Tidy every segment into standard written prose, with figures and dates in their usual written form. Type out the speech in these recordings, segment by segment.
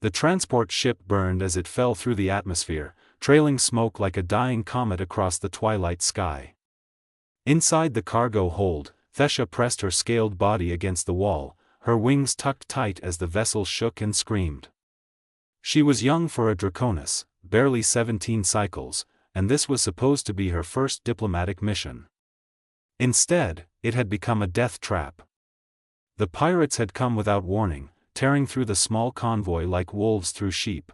The transport ship burned as it fell through the atmosphere, trailing smoke like a dying comet across the twilight sky. Inside the cargo hold, Thesha pressed her scaled body against the wall, her wings tucked tight as the vessel shook and screamed. She was young for a draconis, barely 17 cycles, and this was supposed to be her first diplomatic mission. Instead, it had become a death trap. The pirates had come without warning, tearing through the small convoy like wolves through sheep.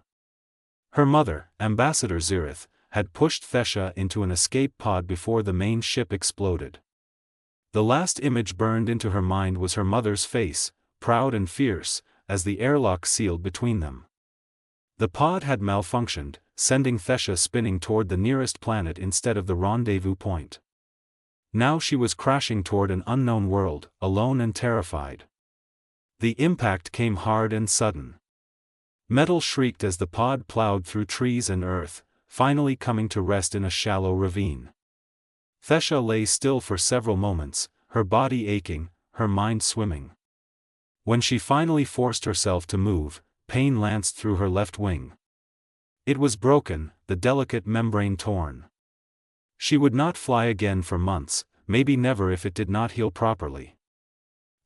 Her mother, Ambassador Zirith, had pushed Thesha into an escape pod before the main ship exploded. The last image burned into her mind was her mother's face, proud and fierce, as the airlock sealed between them. The pod had malfunctioned, sending Thesha spinning toward the nearest planet instead of the rendezvous point. Now she was crashing toward an unknown world, alone and terrified. The impact came hard and sudden. Metal shrieked as the pod plowed through trees and earth, finally coming to rest in a shallow ravine. Thesha lay still for several moments, her body aching, her mind swimming. When she finally forced herself to move, pain lanced through her left wing. It was broken, the delicate membrane torn. She would not fly again for months, maybe never if it did not heal properly.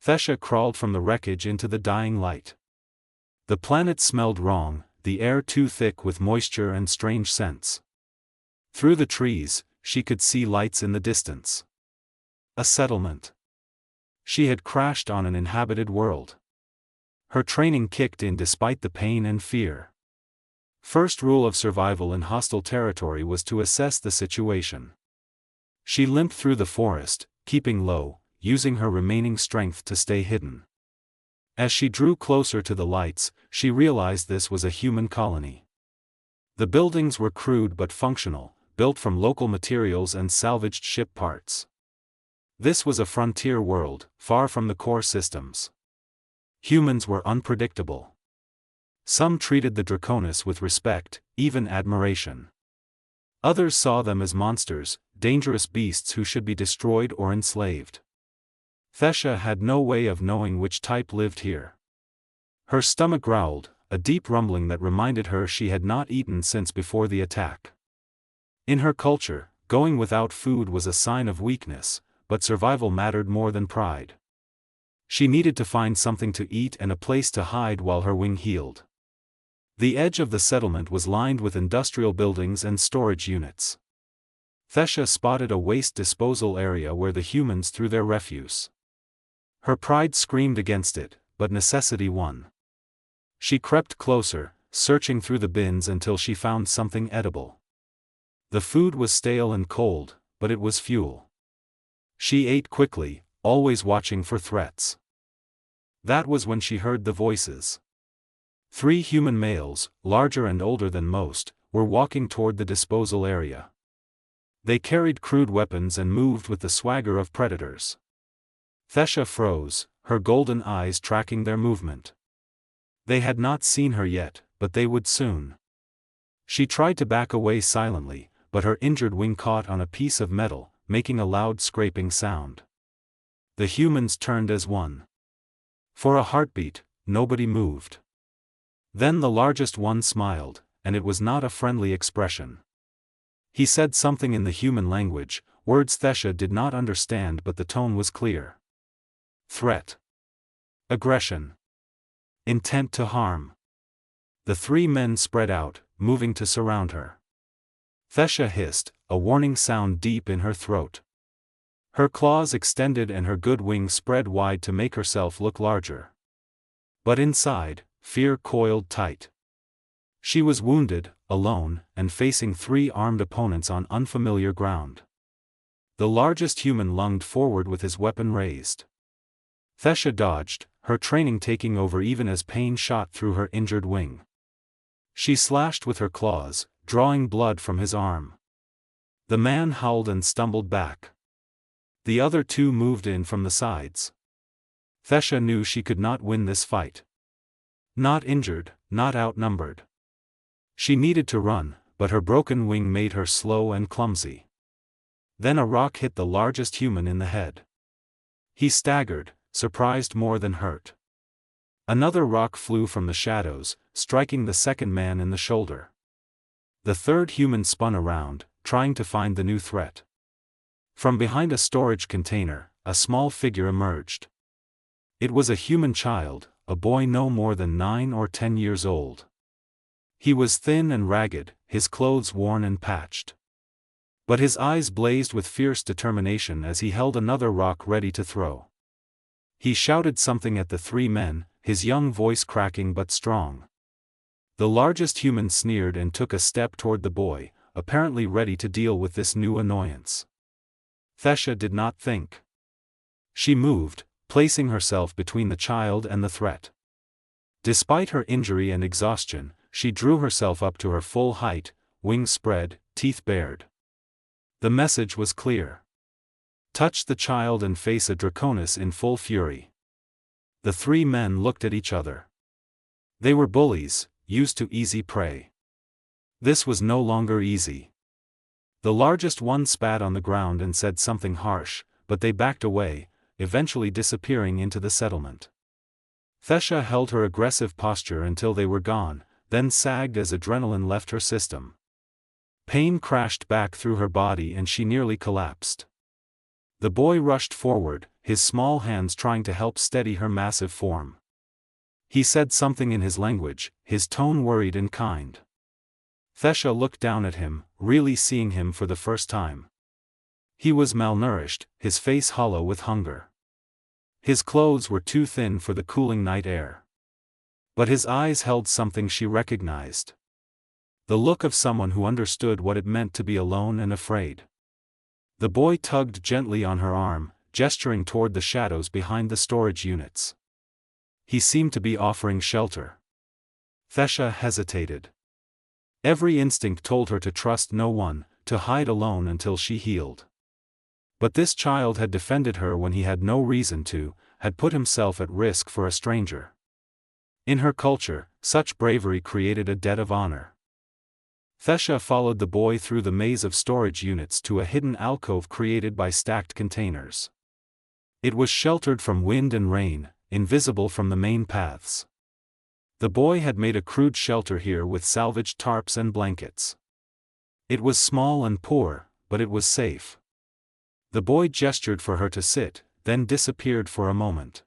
Thesha crawled from the wreckage into the dying light. The planet smelled wrong, the air too thick with moisture and strange scents. Through the trees, she could see lights in the distance. A settlement. She had crashed on an inhabited world. Her training kicked in despite the pain and fear. First rule of survival in hostile territory was to assess the situation. She limped through the forest, keeping low, using her remaining strength to stay hidden. As she drew closer to the lights, she realized this was a human colony. The buildings were crude but functional, built from local materials and salvaged ship parts. This was a frontier world, far from the core systems. Humans were unpredictable. Some treated the draconis with respect, even admiration. Others saw them as monsters, dangerous beasts who should be destroyed or enslaved. Thesha had no way of knowing which type lived here. Her stomach growled, a deep rumbling that reminded her she had not eaten since before the attack. In her culture, going without food was a sign of weakness, but survival mattered more than pride. She needed to find something to eat and a place to hide while her wing healed. The edge of the settlement was lined with industrial buildings and storage units. Thesha spotted a waste disposal area where the humans threw their refuse. Her pride screamed against it, but necessity won. She crept closer, searching through the bins until she found something edible. The food was stale and cold, but it was fuel. She ate quickly, always watching for threats. That was when she heard the voices. 3 human males, larger and older than most, were walking toward the disposal area. They carried crude weapons and moved with the swagger of predators. Thesha froze, her golden eyes tracking their movement. They had not seen her yet, but they would soon. She tried to back away silently, but her injured wing caught on a piece of metal, making a loud scraping sound. The humans turned as one. For a heartbeat, nobody moved. Then the largest one smiled, and it was not a friendly expression. He said something in the human language, words Thesha did not understand, but the tone was clear. Threat. Aggression. Intent to harm. The 3 men spread out, moving to surround her. Thesha hissed, a warning sound deep in her throat. Her claws extended and her good wing spread wide to make herself look larger. But inside, fear coiled tight. She was wounded, alone, and facing 3 armed opponents on unfamiliar ground. The largest human lunged forward with his weapon raised. Thesha dodged, her training taking over even as pain shot through her injured wing. She slashed with her claws, drawing blood from his arm. The man howled and stumbled back. The other 2 moved in from the sides. Thesha knew she could not win this fight. Not injured, not outnumbered. She needed to run, but her broken wing made her slow and clumsy. Then a rock hit the largest human in the head. He staggered, surprised more than hurt. Another rock flew from the shadows, striking the second man in the shoulder. The third human spun around, trying to find the new threat. From behind a storage container, a small figure emerged. It was a human child, a boy no more than 9 or 10 years old. He was thin and ragged, his clothes worn and patched. But his eyes blazed with fierce determination as he held another rock ready to throw. He shouted something at the three men, his young voice cracking but strong. The largest human sneered and took a step toward the boy, apparently ready to deal with this new annoyance. Thesha did not think. She moved, placing herself between the child and the threat. Despite her injury and exhaustion, she drew herself up to her full height, wings spread, teeth bared. The message was clear. Touch the child and face a draconis in full fury. The three men looked at each other. They were bullies, used to easy prey. This was no longer easy. The largest one spat on the ground and said something harsh, but they backed away, eventually disappearing into the settlement. Thesha held her aggressive posture until they were gone, then sagged as adrenaline left her system. Pain crashed back through her body and she nearly collapsed. The boy rushed forward, his small hands trying to help steady her massive form. He said something in his language, his tone worried and kind. Thesha looked down at him, really seeing him for the first time. He was malnourished, his face hollow with hunger. His clothes were too thin for the cooling night air. But his eyes held something she recognized. The look of someone who understood what it meant to be alone and afraid. The boy tugged gently on her arm, gesturing toward the shadows behind the storage units. He seemed to be offering shelter. Thesha hesitated. Every instinct told her to trust no one, to hide alone until she healed. But this child had defended her when he had no reason to, had put himself at risk for a stranger. In her culture, such bravery created a debt of honor. Thesha followed the boy through the maze of storage units to a hidden alcove created by stacked containers. It was sheltered from wind and rain, invisible from the main paths. The boy had made a crude shelter here with salvaged tarps and blankets. It was small and poor, but it was safe. The boy gestured for her to sit, then disappeared for a moment.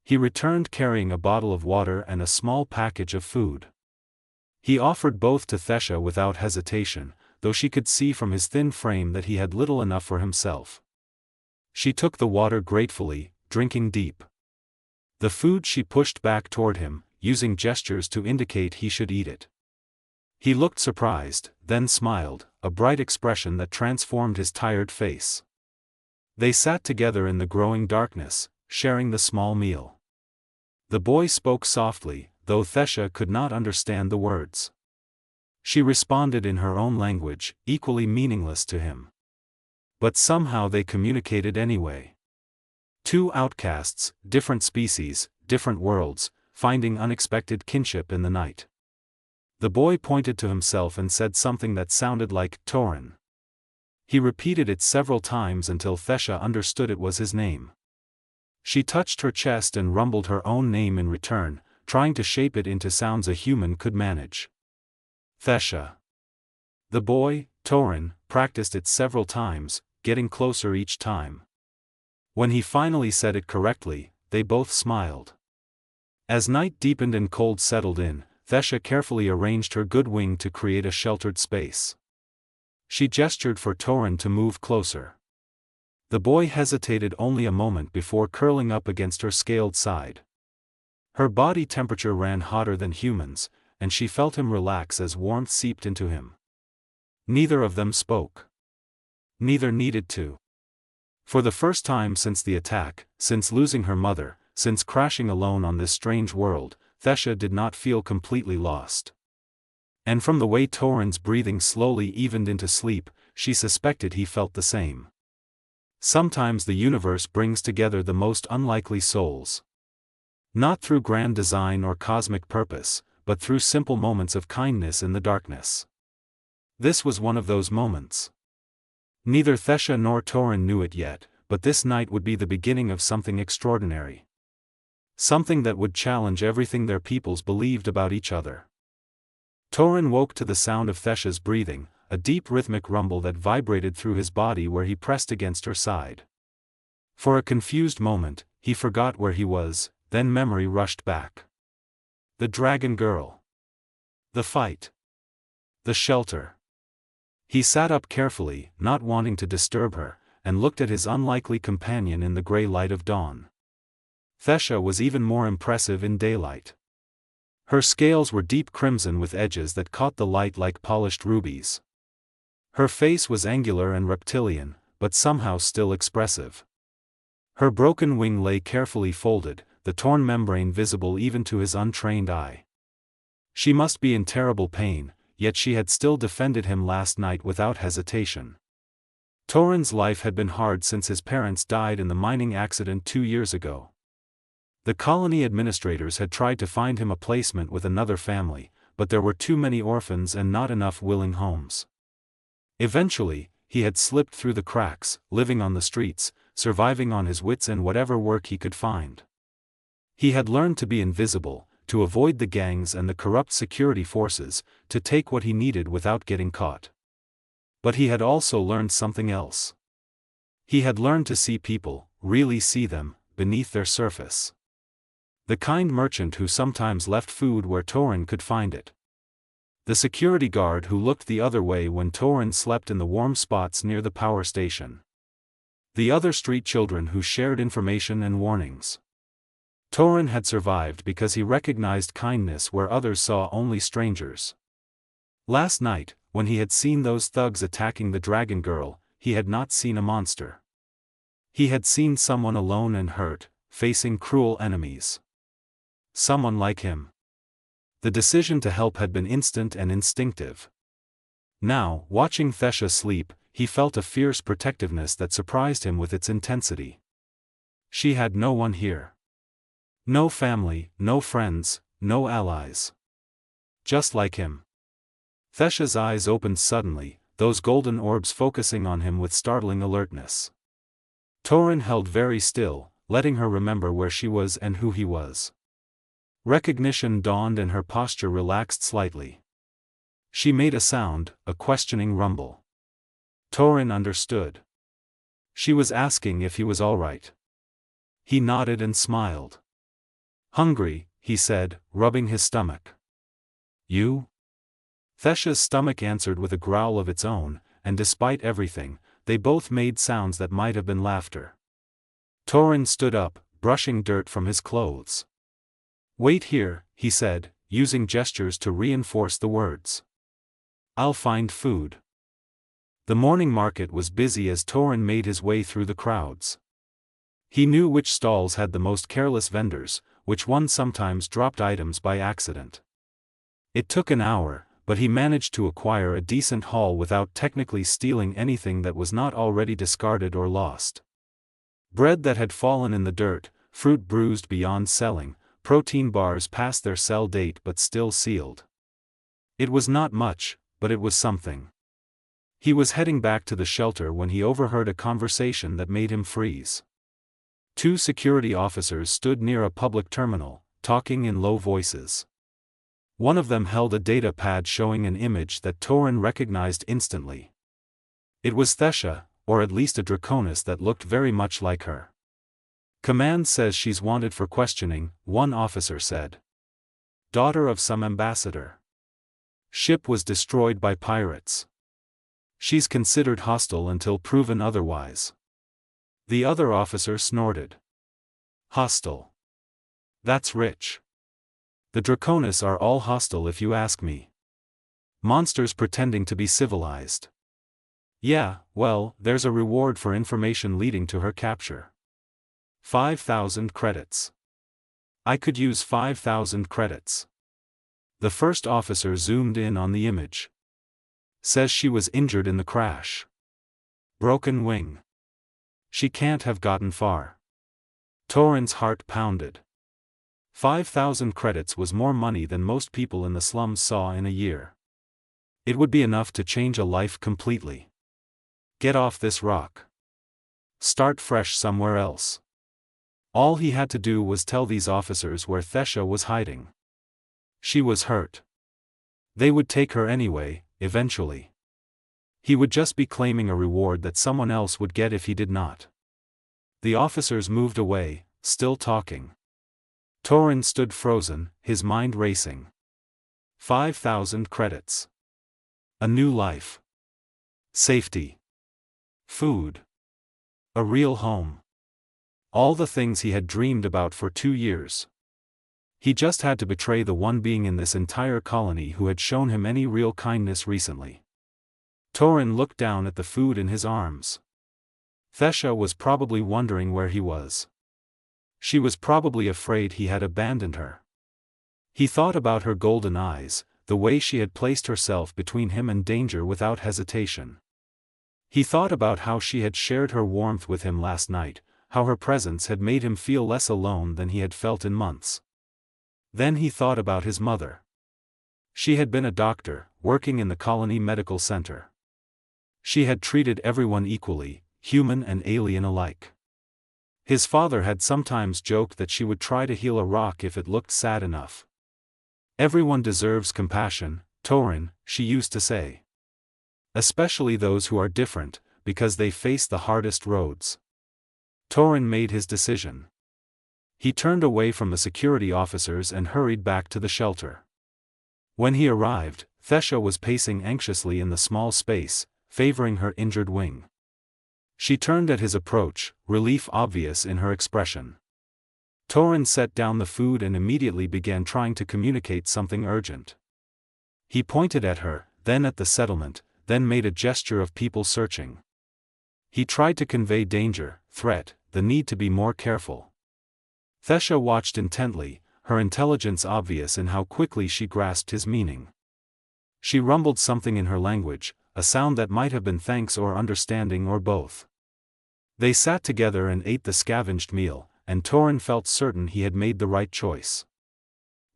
He returned carrying a bottle of water and a small package of food. He offered both to Thesha without hesitation, though she could see from his thin frame that he had little enough for himself. She took the water gratefully, drinking deep. The food she pushed back toward him, using gestures to indicate he should eat it. He looked surprised, then smiled, a bright expression that transformed his tired face. They sat together in the growing darkness, sharing the small meal. The boy spoke softly, though Thesha could not understand the words. She responded in her own language, equally meaningless to him. But somehow they communicated anyway. Two outcasts, different species, different worlds, finding unexpected kinship in the night. The boy pointed to himself and said something that sounded like Torin. He repeated it several times until Thesha understood it was his name. She touched her chest and rumbled her own name in return, trying to shape it into sounds a human could manage. Thesha. The boy, Torin, practiced it several times, getting closer each time. When he finally said it correctly, they both smiled. As night deepened and cold settled in, Thesha carefully arranged her good wing to create a sheltered space. She gestured for Torin to move closer. The boy hesitated only a moment before curling up against her scaled side. Her body temperature ran hotter than humans, and she felt him relax as warmth seeped into him. Neither of them spoke. Neither needed to. For the first time since the attack, since losing her mother, since crashing alone on this strange world, Thesha did not feel completely lost. And from the way Torin's breathing slowly evened into sleep, she suspected he felt the same. Sometimes the universe brings together the most unlikely souls. Not through grand design or cosmic purpose, but through simple moments of kindness in the darkness. This was one of those moments. Neither Thesha nor Torin knew it yet, but this night would be the beginning of something extraordinary. Something that would challenge everything their peoples believed about each other. Torin woke to the sound of Thesha's breathing, a deep rhythmic rumble that vibrated through his body where he pressed against her side. For a confused moment, he forgot where he was, then memory rushed back. The dragon girl. The fight. The shelter. He sat up carefully, not wanting to disturb her, and looked at his unlikely companion in the gray light of dawn. Thesha was even more impressive in daylight. Her scales were deep crimson with edges that caught the light like polished rubies. Her face was angular and reptilian, but somehow still expressive. Her broken wing lay carefully folded, the torn membrane visible even to his untrained eye. She must be in terrible pain, yet she had still defended him last night without hesitation. Torin's life had been hard since his parents died in the mining accident 2 years ago. The colony administrators had tried to find him a placement with another family, but there were too many orphans and not enough willing homes. Eventually, he had slipped through the cracks, living on the streets, surviving on his wits and whatever work he could find. He had learned to be invisible, to avoid the gangs and the corrupt security forces, to take what he needed without getting caught. But he had also learned something else. He had learned to see people, really see them, beneath their surface. The kind merchant who sometimes left food where Torin could find it. The security guard who looked the other way when Torin slept in the warm spots near the power station. The other street children who shared information and warnings. Torin had survived because he recognized kindness where others saw only strangers. Last night, when he had seen those thugs attacking the dragon girl, he had not seen a monster. He had seen someone alone and hurt, facing cruel enemies. Someone like him. The decision to help had been instant and instinctive. Now, watching Thesha sleep, he felt a fierce protectiveness that surprised him with its intensity. She had no one here. No family, no friends, no allies. Just like him. Thesha's eyes opened suddenly, those golden orbs focusing on him with startling alertness. Torin held very still, letting her remember where she was and who he was. Recognition dawned and her posture relaxed slightly. She made a sound, a questioning rumble. Torin understood. She was asking if he was all right. He nodded and smiled. Hungry, he said, rubbing his stomach. You? Thesha's stomach answered with a growl of its own, and despite everything, they both made sounds that might have been laughter. Torin stood up, brushing dirt from his clothes. Wait here, he said, using gestures to reinforce the words. I'll find food. The morning market was busy as Torin made his way through the crowds. He knew which stalls had the most careless vendors, which ones sometimes dropped items by accident. It took an hour, but he managed to acquire a decent haul without technically stealing anything that was not already discarded or lost. Bread that had fallen in the dirt, fruit bruised beyond selling, protein bars past their sell date but still sealed. It was not much, but it was something. He was heading back to the shelter when he overheard a conversation that made him freeze. 2 security officers stood near a public terminal, talking in low voices. One of them held a data pad showing an image that Torin recognized instantly. It was Thesha, or at least a draconis that looked very much like her. Command says she's wanted for questioning, one officer said. Daughter of some ambassador. Ship was destroyed by pirates. She's considered hostile until proven otherwise. The other officer snorted. Hostile. That's rich. The draconis are all hostile if you ask me. Monsters pretending to be civilized. Yeah, well, there's a reward for information leading to her capture. 5,000 credits. I could use 5,000 credits. The first officer zoomed in on the image. Says she was injured in the crash. Broken wing. She can't have gotten far. Torin's heart pounded. 5,000 credits was more money than most people in the slums saw in a year. It would be enough to change a life completely. Get off this rock. Start fresh somewhere else. All he had to do was tell these officers where Thesha was hiding. She was hurt. They would take her anyway, eventually. He would just be claiming a reward that someone else would get if he did not. The officers moved away, still talking. Torin stood frozen, his mind racing. 5,000 credits. A new life. Safety. Food. A real home. All the things he had dreamed about for 2 years. He just had to betray the one being in this entire colony who had shown him any real kindness recently. Torin looked down at the food in his arms. Thesha was probably wondering where he was. She was probably afraid he had abandoned her. He thought about her golden eyes, the way she had placed herself between him and danger without hesitation. He thought about how she had shared her warmth with him last night, how her presence had made him feel less alone than he had felt in months. Then he thought about his mother. She had been a doctor, working in the colony medical center. She had treated everyone equally, human and alien alike. His father had sometimes joked that she would try to heal a rock if it looked sad enough. Everyone deserves compassion, Torin, she used to say. Especially those who are different, because they face the hardest roads. Torin made his decision. He turned away from the security officers and hurried back to the shelter. When he arrived, Thesha was pacing anxiously in the small space, favoring her injured wing. She turned at his approach, relief obvious in her expression. Torin set down the food and immediately began trying to communicate something urgent. He pointed at her, then at the settlement, then made a gesture of people searching. He tried to convey danger, threat, the need to be more careful. Thesha watched intently, her intelligence obvious in how quickly she grasped his meaning. She rumbled something in her language, a sound that might have been thanks or understanding or both. They sat together and ate the scavenged meal, and Torin felt certain he had made the right choice.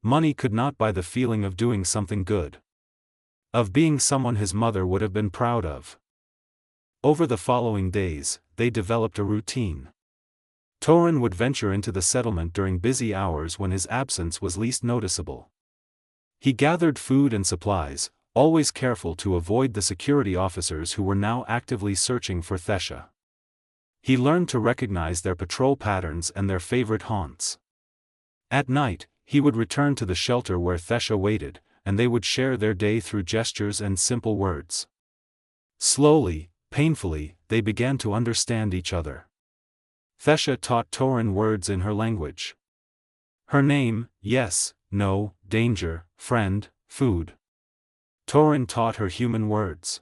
Money could not buy the feeling of doing something good. Of being someone his mother would have been proud of. Over the following days, they developed a routine. Torin would venture into the settlement during busy hours when his absence was least noticeable. He gathered food and supplies, always careful to avoid the security officers who were now actively searching for Thesha. He learned to recognize their patrol patterns and their favorite haunts. At night, he would return to the shelter where Thesha waited, and they would share their day through gestures and simple words. Slowly, painfully, they began to understand each other. Thesha taught Torin words in her language. Her name, yes, no, danger, friend, food. Torin taught her human words.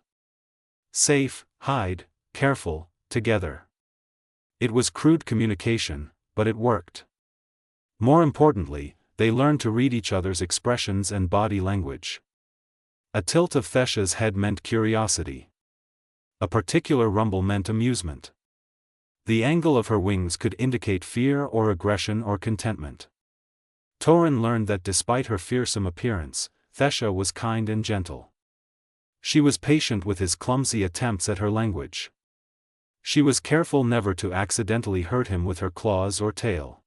Safe, hide, careful, together. It was crude communication, but it worked. More importantly, they learned to read each other's expressions and body language. A tilt of Thesha's head meant curiosity. A particular rumble meant amusement. The angle of her wings could indicate fear or aggression or contentment. Torin learned that despite her fearsome appearance, Thesha was kind and gentle. She was patient with his clumsy attempts at her language. She was careful never to accidentally hurt him with her claws or tail.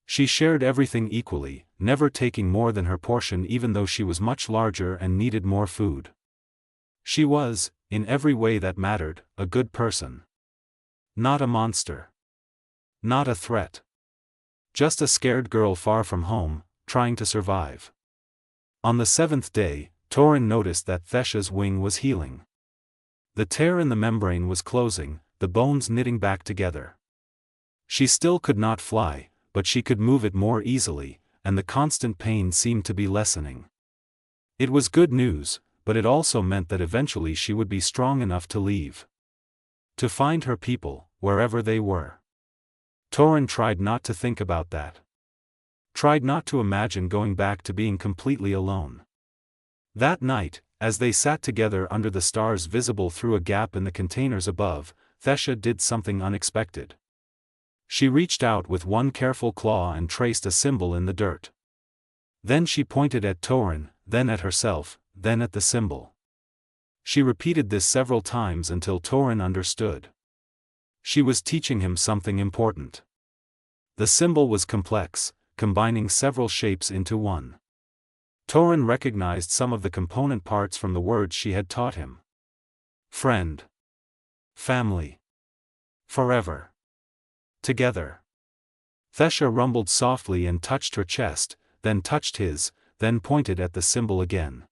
She shared everything equally, never taking more than her portion even though she was much larger and needed more food. She was, in every way that mattered, a good person. Not a monster. Not a threat. Just a scared girl far from home, trying to survive. On the 7th day, Torin noticed that Thesha's wing was healing. The tear in the membrane was closing, the bones knitting back together. She still could not fly, but she could move it more easily, and the constant pain seemed to be lessening. It was good news, but it also meant that eventually she would be strong enough to leave. To find her people, wherever they were. Torin tried not to think about that. Tried not to imagine going back to being completely alone. That night, as they sat together under the stars visible through a gap in the containers above, Thesha did something unexpected. She reached out with one careful claw and traced a symbol in the dirt. Then she pointed at Torin, then at herself, then at the symbol. She repeated this several times until Torin understood. She was teaching him something important. The symbol was complex, combining several shapes into one. Torin recognized some of the component parts from the words she had taught him. Friend. Family. Forever. Together. Thesha rumbled softly and touched her chest, then touched his, then pointed at the symbol again.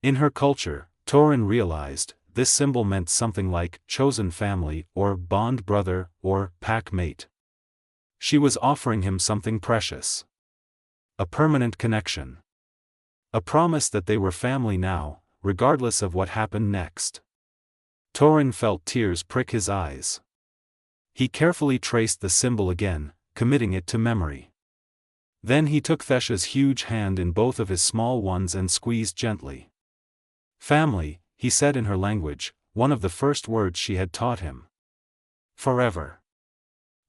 In her culture, Torin realized, this symbol meant something like chosen family, or bond brother, or pack mate. She was offering him something precious. A permanent connection. A promise that they were family now, regardless of what happened next. Torin felt tears prick his eyes. He carefully traced the symbol again, committing it to memory. Then he took Thesha's huge hand in both of his small ones and squeezed gently. Family, he said in her language, one of the first words she had taught him. Forever.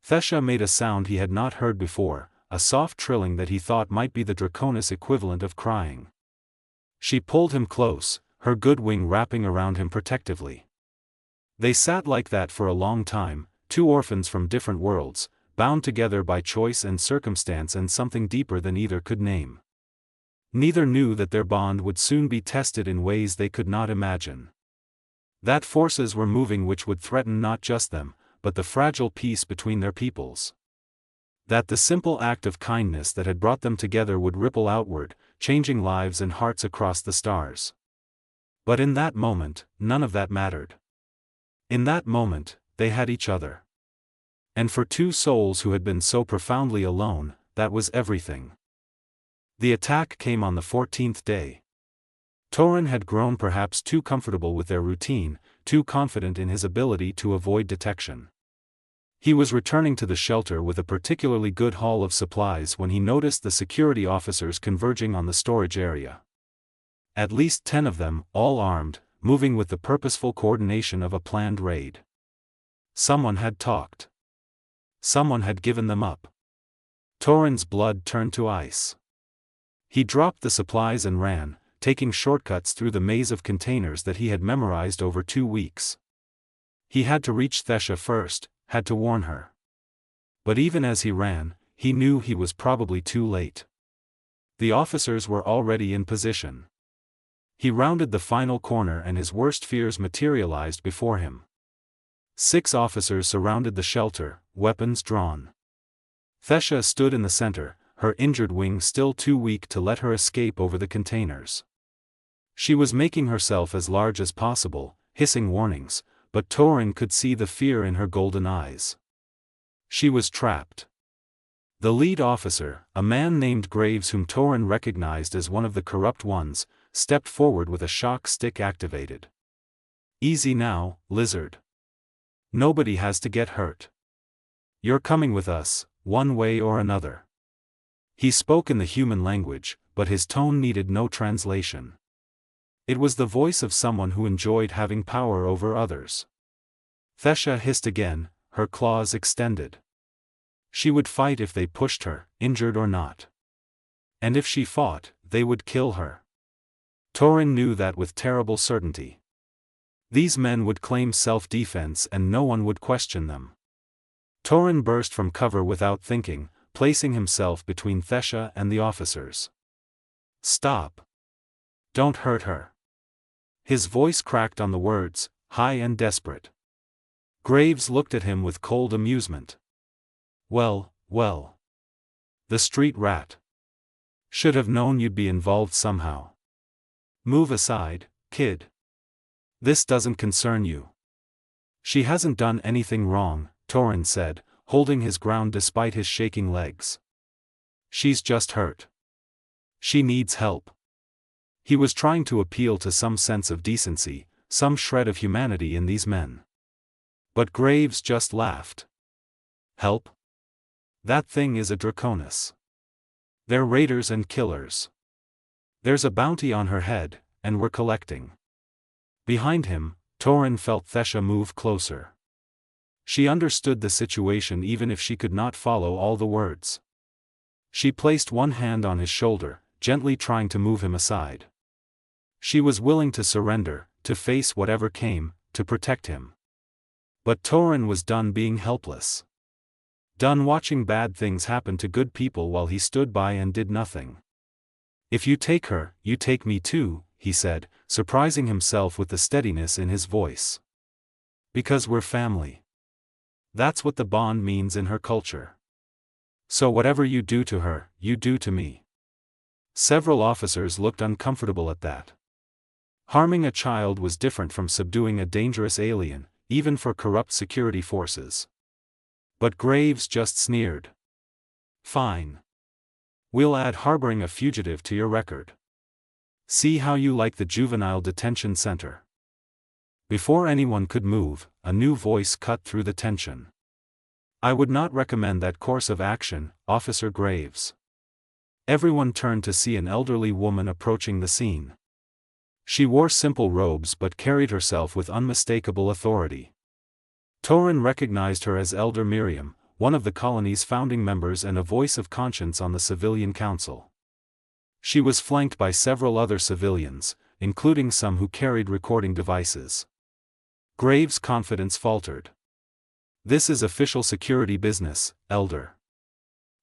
Thesha made a sound he had not heard before, a soft trilling that he thought might be the Draconis equivalent of crying. She pulled him close, her good wing wrapping around him protectively. They sat like that for a long time, two orphans from different worlds, bound together by choice and circumstance and something deeper than either could name. Neither knew that their bond would soon be tested in ways they could not imagine. That forces were moving which would threaten not just them, but the fragile peace between their peoples. That the simple act of kindness that had brought them together would ripple outward, changing lives and hearts across the stars. But in that moment, none of that mattered. In that moment, they had each other. And for two souls who had been so profoundly alone, that was everything. The attack came on the 14th day. Torin had grown perhaps too comfortable with their routine, too confident in his ability to avoid detection. He was returning to the shelter with a particularly good haul of supplies when he noticed the security officers converging on the storage area. At least 10 of them, all armed, moving with the purposeful coordination of a planned raid. Someone had talked. Someone had given them up. Torin's blood turned to ice. He dropped the supplies and ran, taking shortcuts through the maze of containers that he had memorized over 2 weeks. He had to reach Thesha first, had to warn her. But even as he ran, he knew he was probably too late. The officers were already in position. He rounded the final corner and his worst fears materialized before him. 6 officers surrounded the shelter, weapons drawn. Thesha stood in the center, her injured wing still too weak to let her escape over the containers. She was making herself as large as possible, hissing warnings, but Torin could see the fear in her golden eyes. She was trapped. The lead officer, a man named Graves whom Torin recognized as one of the corrupt ones, stepped forward with a shock stick activated. Easy now, lizard. Nobody has to get hurt. You're coming with us, one way or another. He spoke in the human language, but his tone needed no translation. It was the voice of someone who enjoyed having power over others. Thesha hissed again, her claws extended. She would fight if they pushed her, injured or not. And if she fought, they would kill her. Torin knew that with terrible certainty. These men would claim self-defense and no one would question them. Torin burst from cover without thinking, placing himself between Thesha and the officers. Stop. Don't hurt her. His voice cracked on the words, high and desperate. Graves looked at him with cold amusement. Well, well. The street rat. Should have known you'd be involved somehow. Move aside, kid. This doesn't concern you. She hasn't done anything wrong, Torin said, holding his ground despite his shaking legs. She's just hurt. She needs help. He was trying to appeal to some sense of decency, some shred of humanity in these men. But Graves just laughed. Help? That thing is a Draconis. They're raiders and killers. There's a bounty on her head, and we're collecting. Behind him, Torin felt Thesha move closer. She understood the situation even if she could not follow all the words. She placed one hand on his shoulder, gently trying to move him aside. She was willing to surrender, to face whatever came, to protect him. But Torin was done being helpless. Done watching bad things happen to good people while he stood by and did nothing. If you take her, you take me too, he said, surprising himself with the steadiness in his voice. Because we're family. That's what the bond means in her culture. So whatever you do to her, you do to me. Several officers looked uncomfortable at that. Harming a child was different from subduing a dangerous alien, even for corrupt security forces. But Graves just sneered. Fine. We'll add harboring a fugitive to your record. See how you like the juvenile detention center. Before anyone could move, a new voice cut through the tension. I would not recommend that course of action, Officer Graves. Everyone turned to see an elderly woman approaching the scene. She wore simple robes but carried herself with unmistakable authority. Torin recognized her as Elder Miriam, one of the colony's founding members and a voice of conscience on the civilian council. She was flanked by several other civilians, including some who carried recording devices. Graves' confidence faltered. This is official security business, Elder.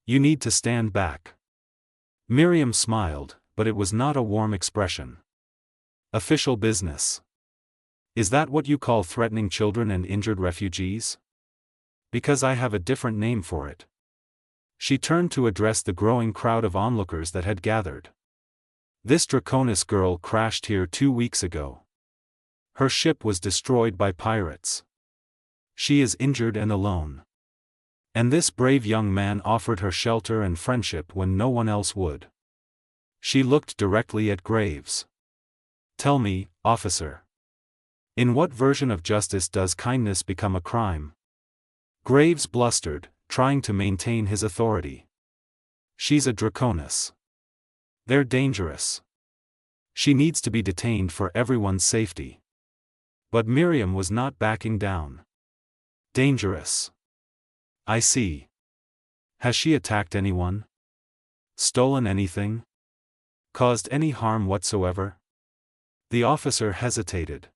You need to stand back. Miriam smiled, but it was not a warm expression. Official business. Is that what you call threatening children and injured refugees? Because I have a different name for it. She turned to address the growing crowd of onlookers that had gathered. This Draconis girl crashed here 2 weeks ago. Her ship was destroyed by pirates. She is injured and alone. And this brave young man offered her shelter and friendship when no one else would. She looked directly at Graves. Tell me, officer. In what version of justice does kindness become a crime? Graves blustered, trying to maintain his authority. She's a Draconis. They're dangerous. She needs to be detained for everyone's safety. But Miriam was not backing down. Dangerous. I see. Has she attacked anyone? Stolen anything? Caused any harm whatsoever? The officer hesitated.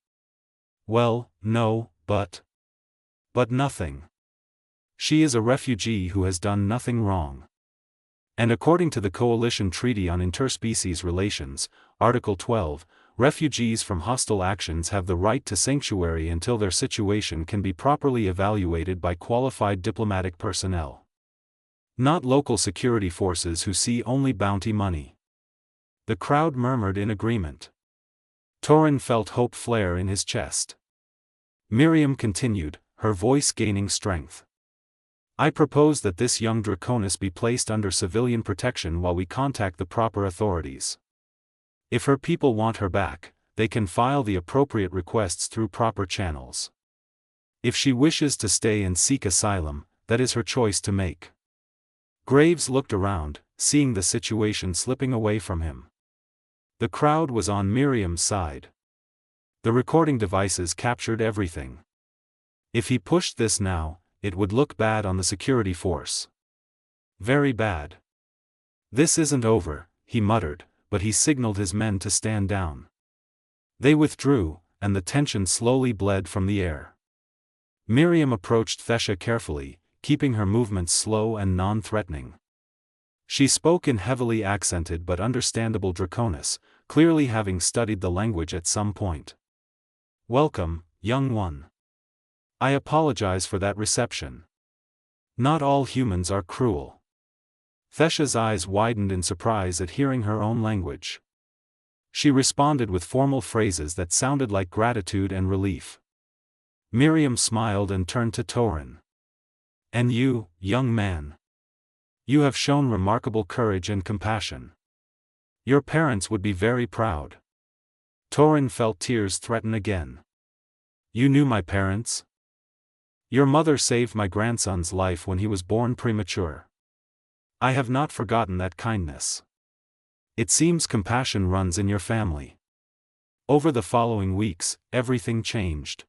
Well, no, but nothing. She is a refugee who has done nothing wrong. And according to the Coalition Treaty on Interspecies Relations, Article 12, refugees from hostile actions have the right to sanctuary until their situation can be properly evaluated by qualified diplomatic personnel. Not local security forces who see only bounty money. The crowd murmured in agreement. Torin felt hope flare in his chest. Miriam continued, her voice gaining strength. I propose that this young Draconis be placed under civilian protection while we contact the proper authorities. If her people want her back, they can file the appropriate requests through proper channels. If she wishes to stay and seek asylum, that is her choice to make. Graves looked around, seeing the situation slipping away from him. The crowd was on Miriam's side. The recording devices captured everything. If he pushed this now, it would look bad on the security force. Very bad. This isn't over, he muttered, but he signaled his men to stand down. They withdrew, and the tension slowly bled from the air. Miriam approached Thesha carefully, keeping her movements slow and non-threatening. She spoke in heavily accented but understandable Draconis, clearly having studied the language at some point. Welcome, young one. I apologize for that reception. Not all humans are cruel. Thesha's eyes widened in surprise at hearing her own language. She responded with formal phrases that sounded like gratitude and relief. Miriam smiled and turned to Torin. And you, young man. You have shown remarkable courage and compassion. Your parents would be very proud. Torin felt tears threaten again. You knew my parents? Your mother saved my grandson's life when he was born premature. I have not forgotten that kindness. It seems compassion runs in your family. Over the following weeks, everything changed.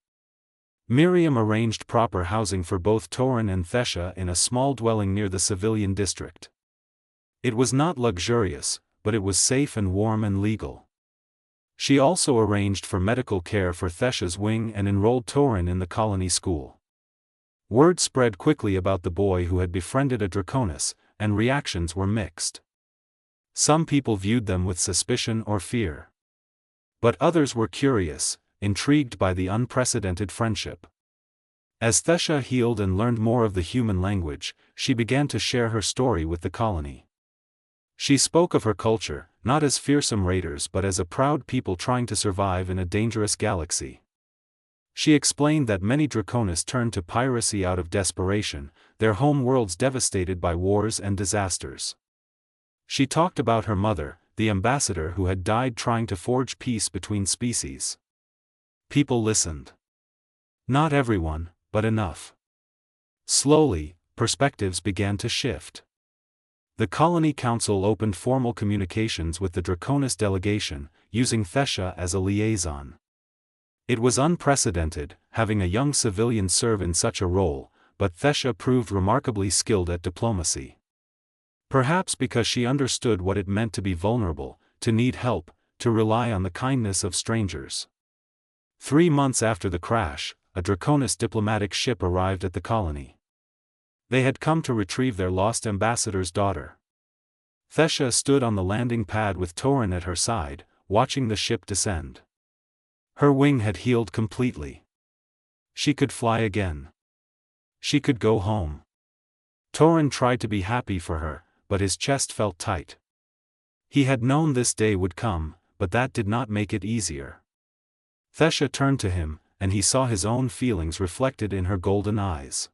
Miriam arranged proper housing for both Torin and Thesha in a small dwelling near the civilian district. It was not luxurious, but it was safe and warm and legal. She also arranged for medical care for Thesha's wing and enrolled Torin in the colony school. Word spread quickly about the boy who had befriended a Draconis, and reactions were mixed. Some people viewed them with suspicion or fear. But others were curious, intrigued by the unprecedented friendship. As Thesha healed and learned more of the human language, she began to share her story with the colony. She spoke of her culture, not as fearsome raiders but as a proud people trying to survive in a dangerous galaxy. She explained that many Draconis turned to piracy out of desperation, their home worlds devastated by wars and disasters. She talked about her mother, the ambassador who had died trying to forge peace between species. People listened. Not everyone, but enough. Slowly, perspectives began to shift. The Colony Council opened formal communications with the Draconis delegation, using Thesha as a liaison. It was unprecedented, having a young civilian serve in such a role, but Thesha proved remarkably skilled at diplomacy. Perhaps because she understood what it meant to be vulnerable, to need help, to rely on the kindness of strangers. 3 months after the crash, a Draconis diplomatic ship arrived at the colony. They had come to retrieve their lost ambassador's daughter. Thesha stood on the landing pad with Torin at her side, watching the ship descend. Her wing had healed completely. She could fly again. She could go home. Torin tried to be happy for her, but his chest felt tight. He had known this day would come, but that did not make it easier. Thesha turned to him, and he saw his own feelings reflected in her golden eyes.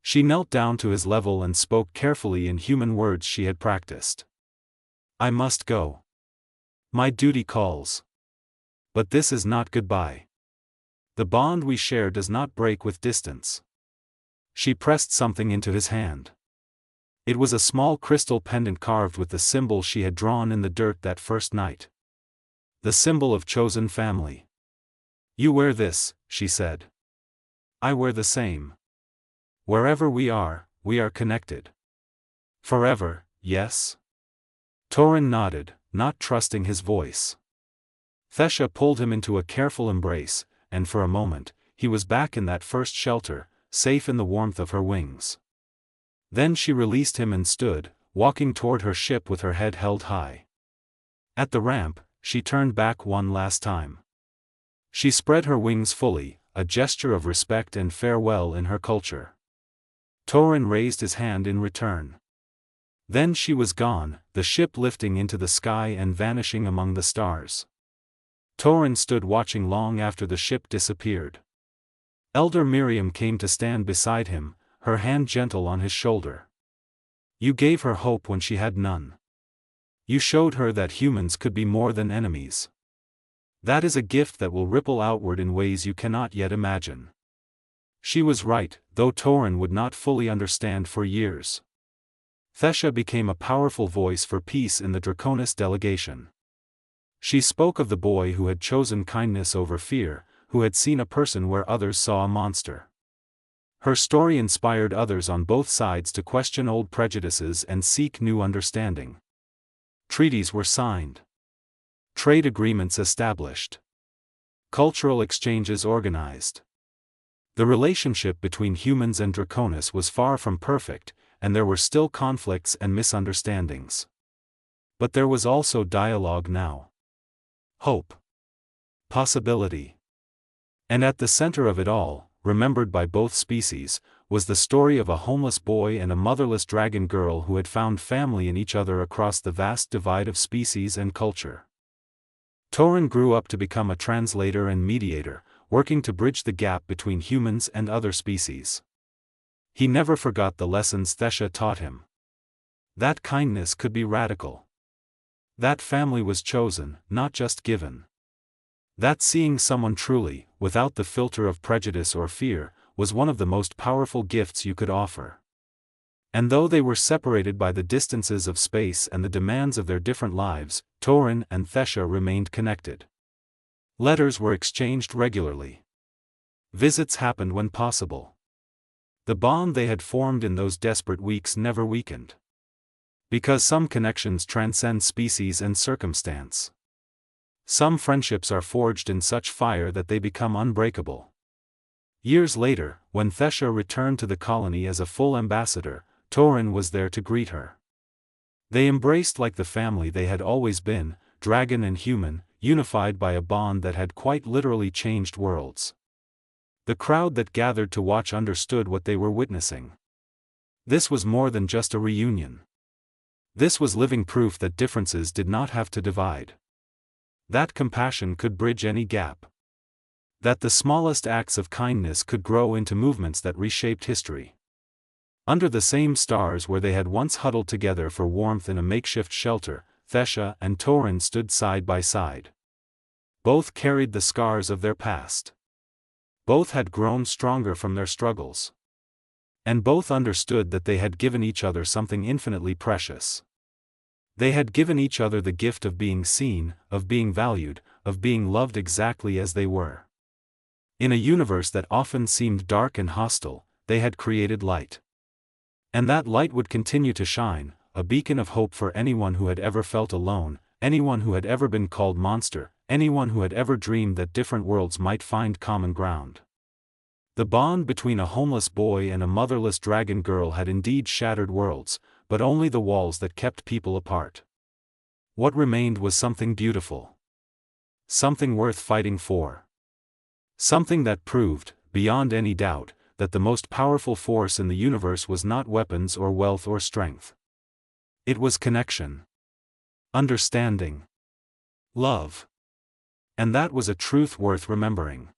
She knelt down to his level and spoke carefully in human words she had practiced. "I must go. My duty calls. But this is not goodbye. The bond we share does not break with distance." She pressed something into his hand. It was a small crystal pendant carved with the symbol she had drawn in the dirt that first night. The symbol of chosen family. "You wear this," she said. "I wear the same. Wherever we are connected. Forever, yes?" Torin nodded, not trusting his voice. Thesha pulled him into a careful embrace, and for a moment, he was back in that first shelter, safe in the warmth of her wings. Then she released him and stood, walking toward her ship with her head held high. At the ramp, she turned back one last time. She spread her wings fully, a gesture of respect and farewell in her culture. Torin raised his hand in return. Then she was gone, the ship lifting into the sky and vanishing among the stars. Torin stood watching long after the ship disappeared. Elder Miriam came to stand beside him, her hand gentle on his shoulder. "You gave her hope when she had none. You showed her that humans could be more than enemies. That is a gift that will ripple outward in ways you cannot yet imagine." She was right, though Torin would not fully understand for years. Thesha became a powerful voice for peace in the Draconis delegation. She spoke of the boy who had chosen kindness over fear, who had seen a person where others saw a monster. Her story inspired others on both sides to question old prejudices and seek new understanding. Treaties were signed. Trade agreements established. Cultural exchanges organized. The relationship between humans and Draconis was far from perfect, and there were still conflicts and misunderstandings. But there was also dialogue now. Hope. Possibility. And at the center of it all, remembered by both species, was the story of a homeless boy and a motherless dragon girl who had found family in each other across the vast divide of species and culture. Torin grew up to become a translator and mediator, working to bridge the gap between humans and other species. He never forgot the lessons Thesha taught him. That kindness could be radical. That family was chosen, not just given. That seeing someone truly, without the filter of prejudice or fear, was one of the most powerful gifts you could offer. And though they were separated by the distances of space and the demands of their different lives, Torin and Thesha remained connected. Letters were exchanged regularly. Visits happened when possible. The bond they had formed in those desperate weeks never weakened. Because some connections transcend species and circumstance. Some friendships are forged in such fire that they become unbreakable. Years later, when Thesha returned to the colony as a full ambassador, Torin was there to greet her. They embraced like the family they had always been, dragon and human, unified by a bond that had quite literally changed worlds. The crowd that gathered to watch understood what they were witnessing. This was more than just a reunion. This was living proof that differences did not have to divide. That compassion could bridge any gap. That the smallest acts of kindness could grow into movements that reshaped history. Under the same stars where they had once huddled together for warmth in a makeshift shelter, Thesha and Torin stood side by side. Both carried the scars of their past. Both had grown stronger from their struggles. And both understood that they had given each other something infinitely precious. They had given each other the gift of being seen, of being valued, of being loved exactly as they were. In a universe that often seemed dark and hostile, they had created light. And that light would continue to shine, a beacon of hope for anyone who had ever felt alone, anyone who had ever been called monster, anyone who had ever dreamed that different worlds might find common ground. The bond between a homeless boy and a motherless dragon girl had indeed shattered worlds, but only the walls that kept people apart. What remained was something beautiful. Something worth fighting for. Something that proved, beyond any doubt, that the most powerful force in the universe was not weapons or wealth or strength. It was connection. Understanding. Love. And that was a truth worth remembering.